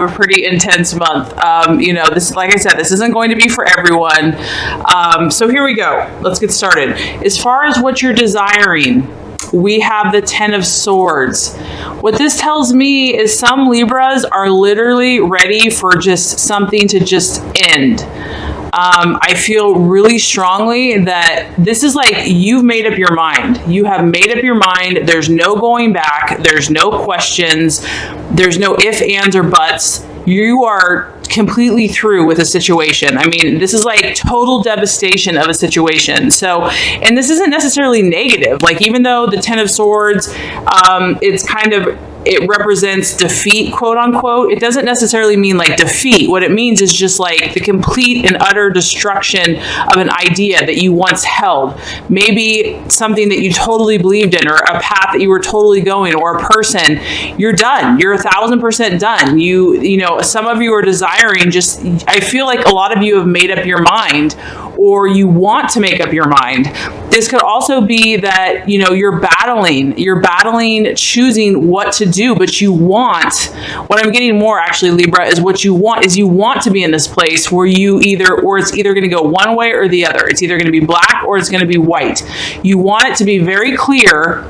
have a pretty intense month. This, like I said, this isn't going to be for everyone. So here we go. Let's get started. As far as what you're desiring, we have the 10 of Swords. What this tells me is some Libras are literally ready for just something to just end. I feel really strongly that this is like you've made up your mind. You have made up your mind. There's no going back. There's no questions. There's no ifs, ands, or buts. You are completely through with a situation. I mean, this is like total devastation of a situation. So, and this isn't necessarily negative. Like, even though the 10 of Swords, it represents defeat, quote unquote. It doesn't necessarily mean like defeat. What it means is just like the complete and utter destruction of an idea that you once held. Maybe something that you totally believed in, or a path that you were totally going, or a person. You're done. You're 1,000% done. You know, some of you are desiring just, I feel like a lot of you have made up your mind, or you want to make up your mind. This could also be that, you know, you're battling choosing what to do, but you want, what I'm getting more actually, Libra, is what you want is you want to be in this place where it's either going to go one way or the other. It's either going to be black or it's going to be white. You want it to be very clear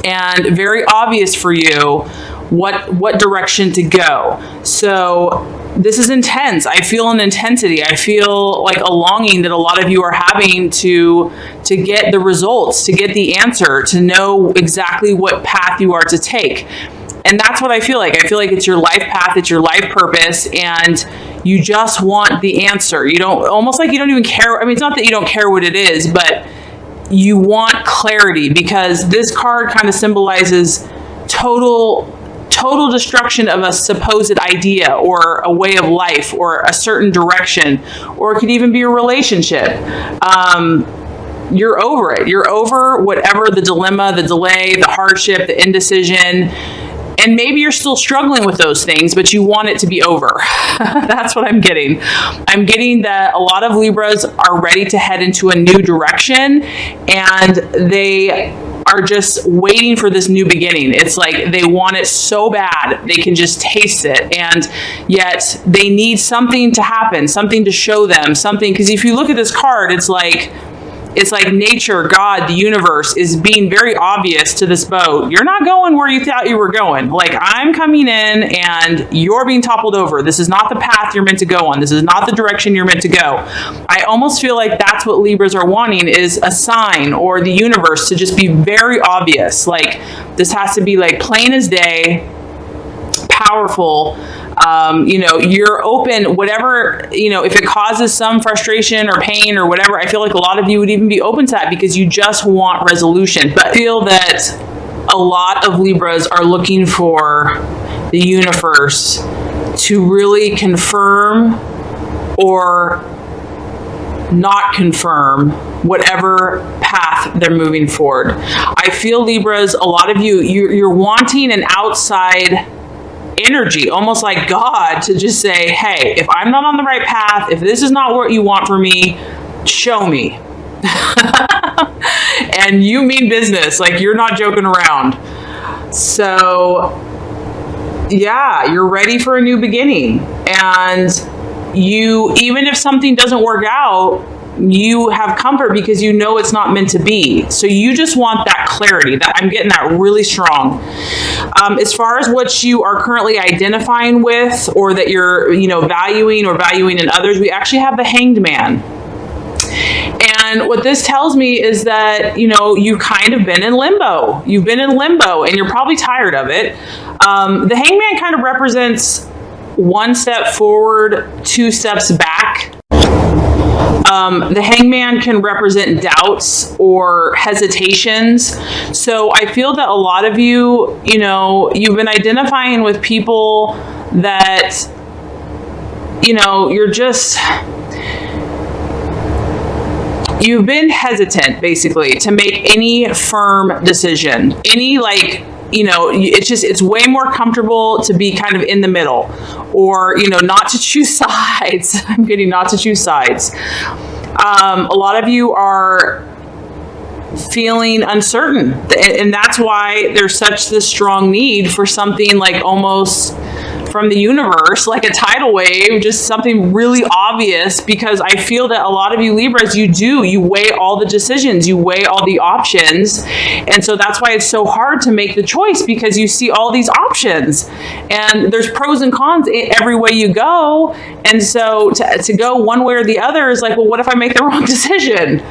and very obvious for you what direction to go. So this is intense. I feel an intensity. I feel like a longing that a lot of you are having to get the results, to get the answer, to know exactly what path you are to take. And that's what I feel like. I feel like it's your life path, it's your life purpose, and you just want the answer. You don't, almost like you don't even care. I mean, it's not that you don't care what it is, but you want clarity, because this card kind of symbolizes total destruction of a supposed idea or a way of life or a certain direction, or it could even be a relationship. You're over it. You're over whatever the dilemma, the delay, the hardship, the indecision. And maybe you're still struggling with those things, but you want it to be over. That's what I'm getting. I'm getting that a lot of Libras are ready to head into a new direction, and they are just waiting for this new beginning. It's like they want it so bad, they can just taste it, and yet they need something to happen, something to show them, something, because if you look at this card, it's like nature, God, the universe is being very obvious to this boat. You're not going where you thought you were going. Like, I'm coming in and you're being toppled over. This is not the path you're meant to go on. This is not the direction you're meant to go. I almost feel like that's what Libras are wanting, is a sign, or the universe to just be very obvious. Like, this has to be like plain as day, powerful. You're open, whatever, if it causes some frustration or pain or whatever, I feel like a lot of you would even be open to that because you just want resolution. But I feel that a lot of Libras are looking for the universe to really confirm or not confirm whatever path they're moving forward. I feel, Libras, a lot of you're wanting an outside energy, almost like God, to just say, hey, if I'm not on the right path, if this is not what you want for me, show me. And you mean business, like you're not joking around. So yeah, you're ready for a new beginning, and you, even if something doesn't work out, you have comfort because you know it's not meant to be. So you just want that clarity. That I'm getting that really strong. As far as what you are currently identifying with, or that you're, valuing or valuing in others, we actually have the Hanged Man. And what this tells me is that, you've kind of been in limbo. You've been in limbo and you're probably tired of it. The Hanged Man kind of represents one step forward, two steps back. The Hangman can represent doubts or hesitations. So I feel that a lot of you, you've been identifying with people that, you've been hesitant basically to make any firm decision, it's way more comfortable to be kind of in the middle, or, not to choose sides. I'm getting not to choose sides. A lot of you are feeling uncertain, and that's why there's such this strong need for something like almost from the universe, like a tidal wave, just something really obvious, because I feel that a lot of you Libras, you weigh all the decisions, you weigh all the options. And so that's why it's so hard to make the choice, because you see all these options and there's pros and cons every way you go. And so to go one way or the other is like, well, what if I make the wrong decision?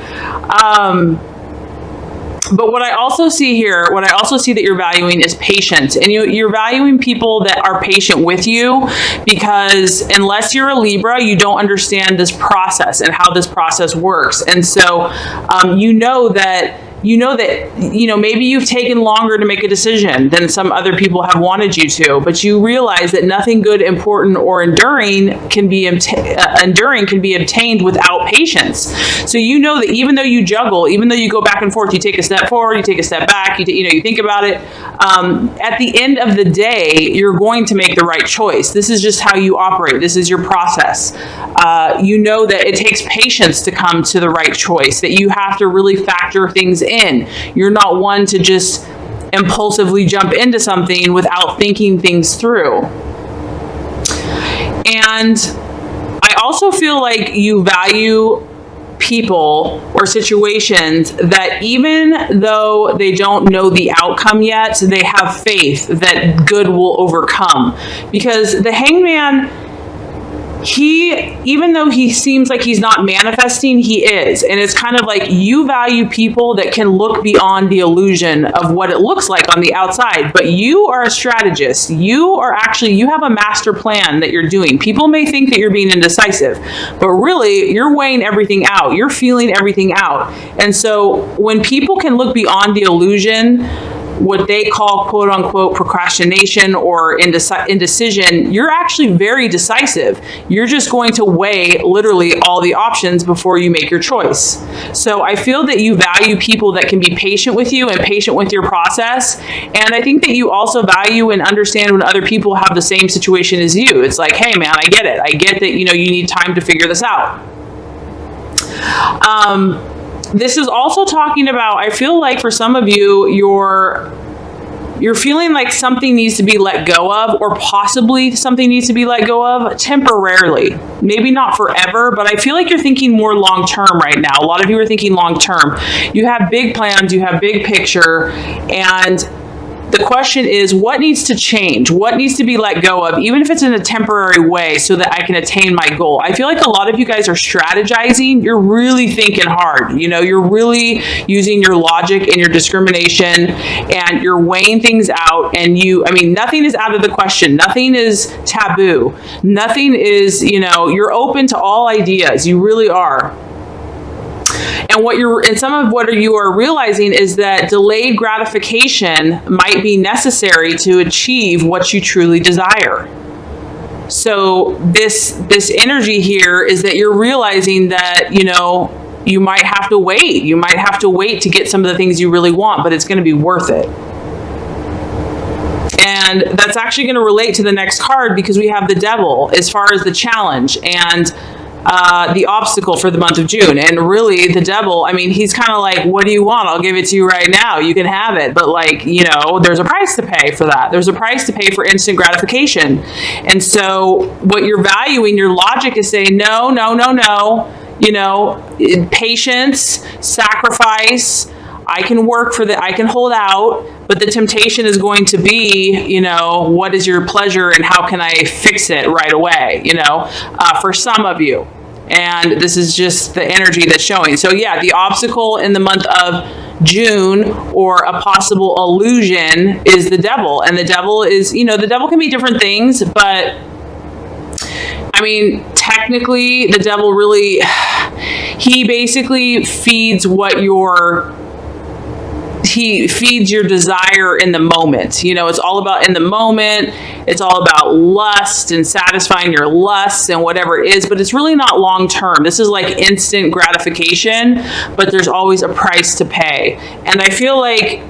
But what I also see here, that you're valuing is patience. And you're valuing people that are patient with you, because unless you're a Libra, you don't understand this process and how this process works. And so maybe you've taken longer to make a decision than some other people have wanted you to, but you realize that nothing good, important, or enduring can be obtained without patience. So you know that even though you juggle, even though you go back and forth, you take a step forward, you take a step back, you think about it. At the end of the day, you're going to make the right choice. This is just how you operate. This is your process. You know that it takes patience to come to the right choice, that you have to really factor things in. You're not one to just impulsively jump into something without thinking things through. And I also feel like you value people or situations that, even though they don't know the outcome yet, they have faith that good will overcome. Because the Hangman, even though he seems like he's not manifesting, he is. And it's kind of like you value people that can look beyond the illusion of what it looks like on the outside. But you are a strategist. You have a master plan that you're doing. People may think that you're being indecisive, but really you're weighing everything out. You're feeling everything out. And so when people can look beyond the illusion, what they call quote unquote procrastination or indecision, you're actually very decisive. You're just going to weigh literally all the options before you make your choice. So I feel that you value people that can be patient with you and patient with your process. And I think that you also value and understand when other people have the same situation as you. It's like, hey man, I get it. I get that, you need time to figure this out. This is also talking about, I feel like for some of you, you're feeling like something needs to be let go of, or possibly something needs to be let go of temporarily. Maybe not forever, but I feel like you're thinking more long-term right now. A lot of you are thinking long-term. You have big plans, you have big picture, and the question is, what needs to change? What needs to be let go of, even if it's in a temporary way, so that I can attain my goal? I feel like a lot of you guys are strategizing. You're really thinking hard. You're really using your logic and your discrimination, and you're weighing things out. And nothing is out of the question. Nothing is taboo. Nothing is, you're open to all ideas. You really are. And some of what you are realizing is that delayed gratification might be necessary to achieve what you truly desire. So this energy here is that you're realizing that, you might have to wait. You might have to wait to get some of the things you really want, but it's going to be worth it. And that's actually going to relate to the next card, because we have the Devil as far as the challenge and the obstacle for the month of June. And really the Devil, he's kind of like, what do you want? I'll give it to you right now. You can have it. But there's a price to pay for that. There's a price to pay for instant gratification. And so what you're valuing, your logic is saying, no. Patience, sacrifice, I can work for I can hold out, but the temptation is going to be, what is your pleasure and how can I fix it right away, for some of you. And this is just the energy that's showing. So yeah, the obstacle in the month of June, or a possible illusion, is the Devil. And the Devil is, the Devil can be different things, but technically the Devil really, he basically feeds he feeds your desire in the moment. It's all about in the moment. It's all about lust and satisfying your lusts and whatever it is, but it's really not long term. This is like instant gratification, but there's always a price to pay. And I feel like,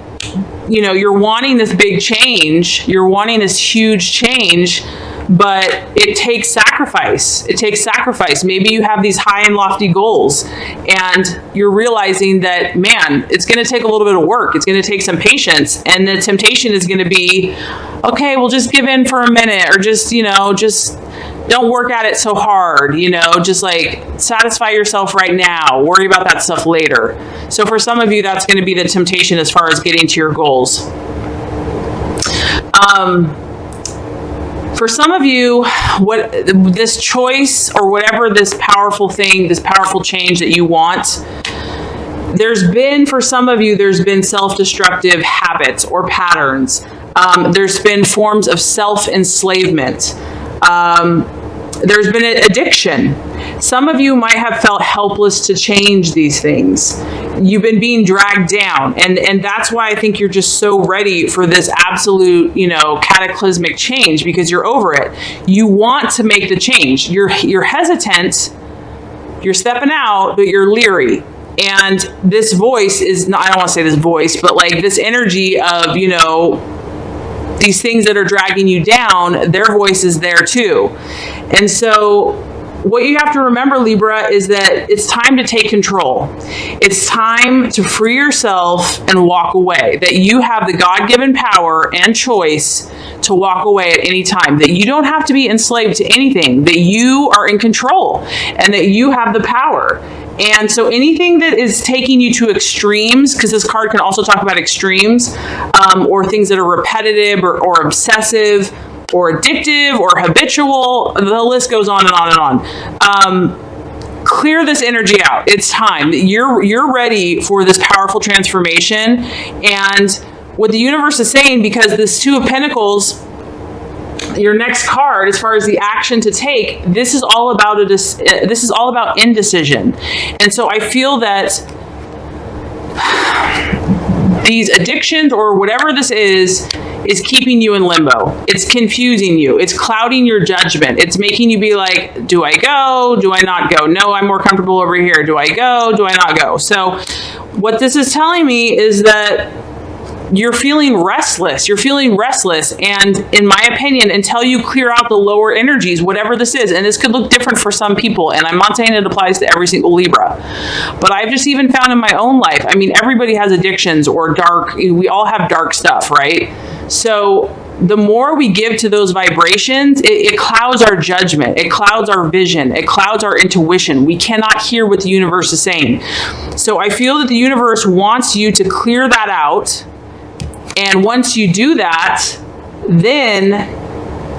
you're wanting this big change. You're wanting this huge change, but it takes sacrifice. It takes sacrifice. Maybe you have these high and lofty goals and you're realizing that, man, it's going to take a little bit of work. It's going to take some patience. And the temptation is going to be, okay, well, just give in for a minute, or just don't work at it so hard, just like satisfy yourself right now, worry about that stuff later. So for some of you, that's going to be the temptation as far as getting to your goals. For some of you, what this choice or whatever this powerful thing, this powerful change that you want, for some of you, there's been self-destructive habits or patterns. There's been forms of self-enslavement. There's been an addiction. Some of you might have felt helpless to change these things. You've been being dragged down. And that's why I think you're just so ready for this absolute, cataclysmic change, because you're over it. You want to make the change. You're hesitant. You're stepping out, but you're leery. And this voice is not, I don't want to say this voice, but like this energy of, these things that are dragging you down, their voice is there too. And so what you have to remember, Libra, is that it's time to take control. It's time to free yourself and walk away. That you have the God-given power and choice to walk away at any time. That you don't have to be enslaved to anything. That you are in control and that you have the power. And so anything that is taking you to extremes, because this card can also talk about extremes, or things that are repetitive or obsessive or addictive or habitual, the list goes on and on and on. Clear this energy out. It's time. You're ready for this powerful transformation. And what the universe is saying, because this Two of Pentacles, your next card, as far as the action to take, this is all about indecision. And so I feel that these addictions or whatever this is keeping you in limbo. It's confusing you. It's clouding your judgment. It's making you be like, do I go? Do I not go? No, I'm more comfortable over here. Do I go? Do I not go? So what this is telling me is that you're feeling restless. You're feeling restless. And in my opinion, until you clear out the lower energies, whatever this is, and this could look different for some people, and I'm not saying it applies to every single Libra, but I've just even found in my own life, everybody has addictions or we all have dark stuff, right? So the more we give to those vibrations, it clouds our judgment. It clouds our vision. It clouds our intuition. We cannot hear what the universe is saying. So I feel that the universe wants you to clear that out. And once you do that, then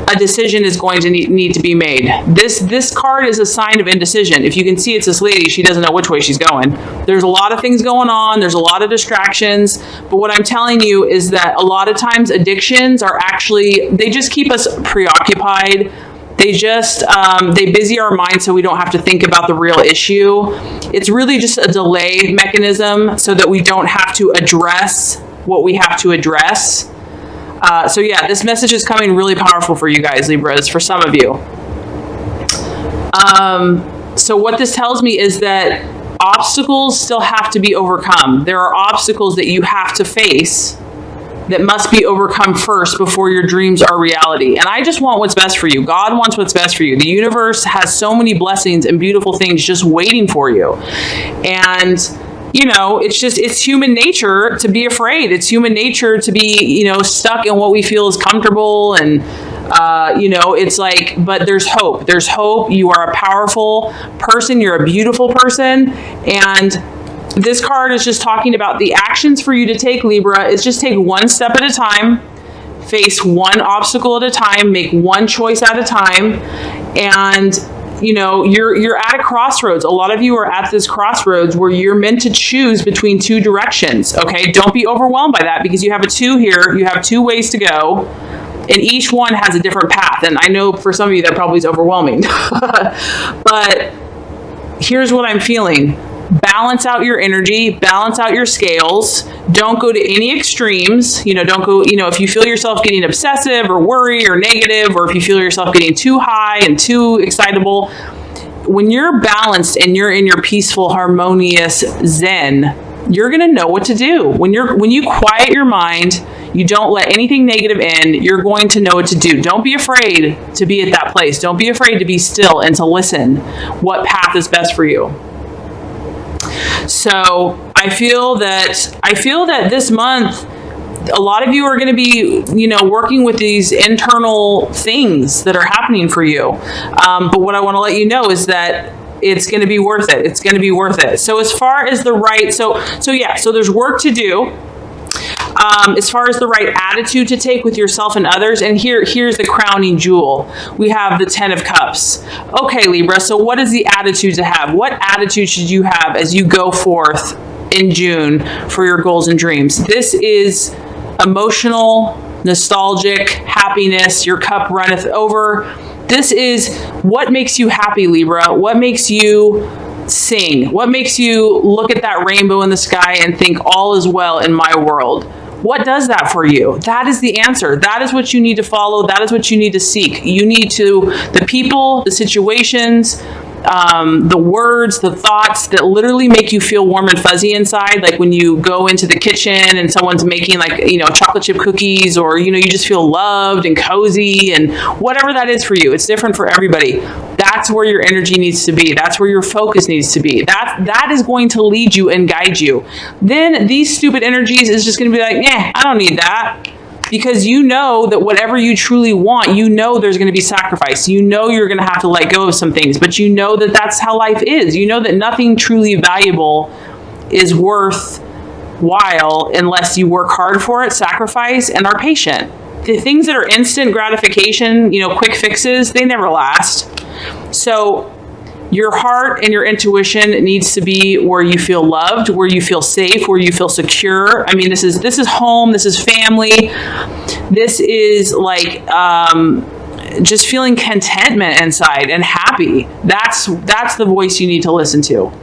a decision is going to need to be made. This card is a sign of indecision. If you can see, it's this lady. She doesn't know which way she's going. There's a lot of things going on. There's a lot of distractions. But what I'm telling you is that a lot of times addictions are actually, they just keep us preoccupied. They just, they busy our mind so we don't have to think about the real issue. It's really just a delay mechanism so that we don't have to address what we have to address. So yeah, this message is coming really powerful for you guys, Libras, for some of you. So what this tells me is that obstacles still have to be overcome. There are obstacles that you have to face that must be overcome first before your dreams are reality. And I just want what's best for you. God wants what's best for you. The universe has so many blessings and beautiful things just waiting for you. And it's human nature to be afraid. It's human nature to be, stuck in what we feel is comfortable. And, it's like, but there's hope. There's hope. You are a powerful person. You're a beautiful person. And this card is just talking about the actions for you to take, Libra. Is just take one step at a time, face one obstacle at a time, make one choice at a time. And you're at a crossroads. A lot of you are at this crossroads where you're meant to choose between two directions. Okay. Don't be overwhelmed by that, because you have a 2 here. You have 2 ways to go, and each one has a different path. And I know for some of you that probably is overwhelming, but here's what I'm feeling. Balance out your energy, balance out your scales. Don't go to any extremes. Don't go, if you feel yourself getting obsessive or worry or negative, or if you feel yourself getting too high and too excitable, when you're balanced and you're in your peaceful, harmonious Zen, you're going to know what to do. When you quiet your mind, You don't let anything negative in. You're going to know what to do. Don't be afraid to be at that place. Don't be afraid to be still and to listen what path is best for you. So I feel that this month, a lot of you are going to be, working with these internal things that are happening for you. But what I want to let you know is that it's going to be worth it. It's going to be worth it. So as far as the right, so there's work to do. As far as the right attitude to take with yourself and others, and here's the crowning jewel. We have the 10 of Cups. Okay, Libra, so what is the attitude to have? What attitude should you have as you go forth in June for your goals and dreams? This is emotional, nostalgic, happiness. Your cup runneth over. This is what makes you happy, Libra. What makes you sing? What makes you look at that rainbow in the sky and think all is well in my world? What does that for you? That is the answer. That is what you need to follow. That is what you need to seek. You need to, the people, the situations, the words, the thoughts that literally make you feel warm and fuzzy inside. Like when you go into the kitchen and someone's making chocolate chip cookies, or, you just feel loved and cozy, and whatever that is for you. It's different for everybody. That's where your energy needs to be. That's where your focus needs to be. That is going to lead you and guide you. Then these stupid energies is just going to be like, I don't need that. Because you know that whatever you truly want, there's going to be sacrifice. You're going to have to let go of some things, but that that's how life is. That nothing truly valuable is worthwhile unless you work hard for it, sacrifice, and are patient. The things that are instant gratification, quick fixes, they never last. So your heart and your intuition needs to be where you feel loved, where you feel safe, where you feel secure. I mean, this is home. This is family. This is like just feeling contentment inside and happy. That's the voice you need to listen to. All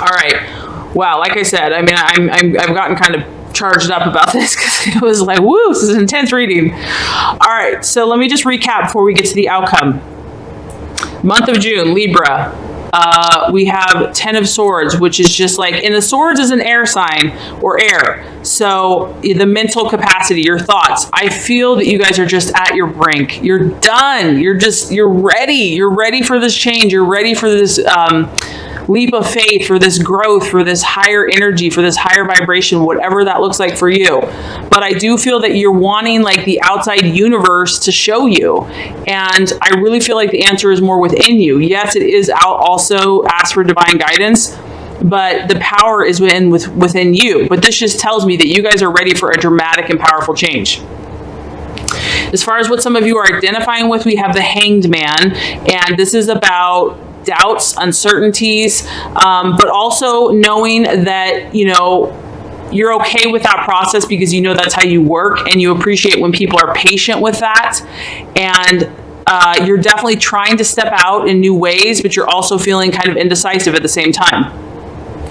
right. Wow. Like I said, I mean, I've gotten kind of charged up about this because it was like, woo, this is intense reading. All right. So let me just recap before we get to the outcome. Month of June, Libra, we have 10 of Swords, which is just like, and the Swords is an air sign or air. So the mental capacity, your thoughts, I feel that you guys are just at your brink. You're done. You're ready. You're ready for this change. You're ready for this leap of faith, for this growth, for this higher energy, for this higher vibration, whatever that looks like for you. But I do feel that you're wanting like the outside universe to show you. And I really feel like the answer is more within you. Yes, it is out also ask for divine guidance, but the power is within you. But this just tells me that you guys are ready for a dramatic and powerful change. As far as what some of you are identifying with, we have the Hanged Man, and this is about doubts, uncertainties, but also knowing that, you're okay with that process because that's how you work, and you appreciate when people are patient with that. And you're definitely trying to step out in new ways, but you're also feeling kind of indecisive at the same time.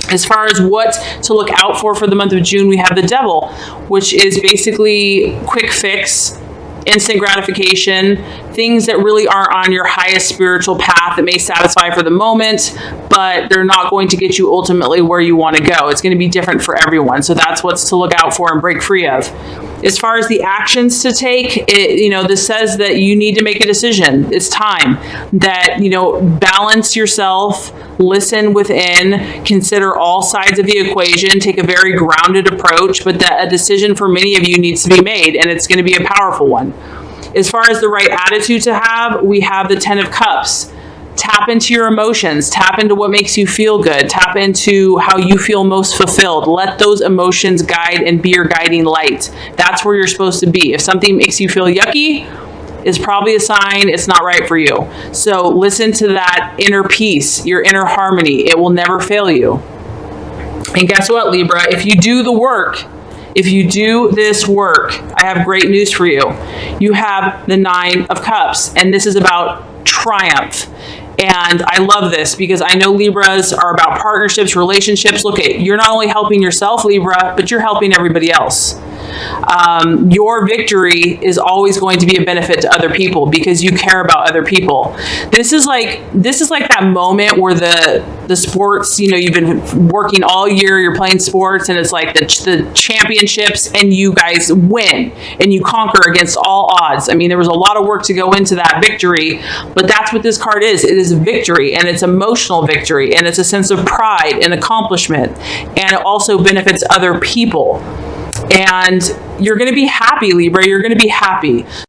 As far as what to look out for the month of June, we have the Devil, which is basically quick fix, instant gratification, things that really aren't on your highest spiritual path that may satisfy for the moment, but they're not going to get you ultimately where you want to go. It's going to be different for everyone. So that's what's to look out for and break free of. As far as the actions to take, this says that you need to make a decision. It's time that, balance yourself, listen within, consider all sides of the equation, take a very grounded approach, but that a decision for many of you needs to be made, and it's going to be a powerful one. As far as the right attitude to have, we have the 10 of Cups. Tap into your emotions. Tap into what makes you feel good. Tap into how you feel most fulfilled. Let those emotions guide and be your guiding light. That's where you're supposed to be. If something makes you feel yucky, it's probably a sign it's not right for you. So listen to that inner peace, your inner harmony. It will never fail you. And guess what, Libra? If you do the work, if you do this work, I have great news for you. You have the 9 of Cups, and this is about triumph. And I love this because I know Libras are about partnerships, relationships. Look, you're not only helping yourself, Libra, but you're helping everybody else. your victory is always going to be a benefit to other people because you care about other people. This is like that moment where the sports, you've been working all year, you're playing sports, and it's like the championships, and you guys win and you conquer against all odds. I mean, there was a lot of work to go into that victory, but that's what this card is. It is a victory, and it's emotional victory, and it's a sense of pride and accomplishment, and it also benefits other people. And you're going to be happy, Libra. You're going to be happy.